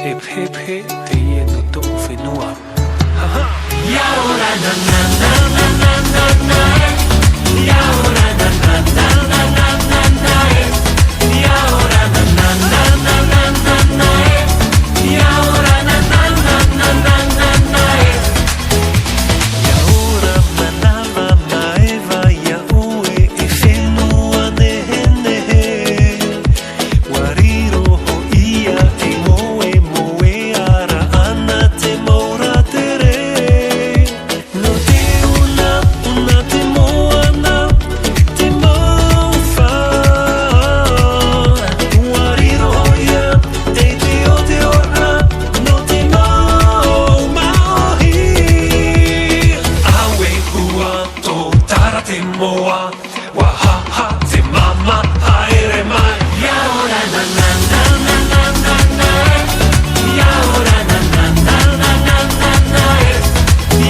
hip hip hip te ye no to whenua haha ya ora na na na na na na na ya ora na na na na na na na ya ora na na na na na na na ya ora na na na na na na na ya ora manava maiva ya ue e whenua nehe wariro ho ia e moe moe ara ana te maura te re no te una te moana te mauwha wariro ho ia e te o ora no te mau maohi awe hua tō tara te moa wahaha te mama haere mai ya ora na na na na na na na ya ora na na na na na na na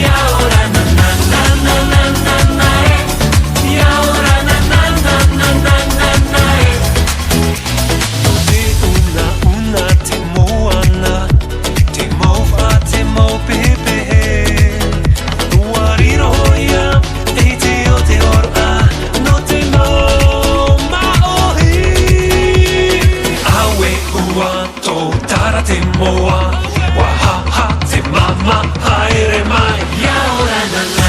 ya ora na na na na na na na ya ora na na na na na na na no te una te moana te mauwha te mau pepehe wariro ia e te o te ora no te mau maohi awe ua tō tara te moa wahaha te mama haere mai ya ora na na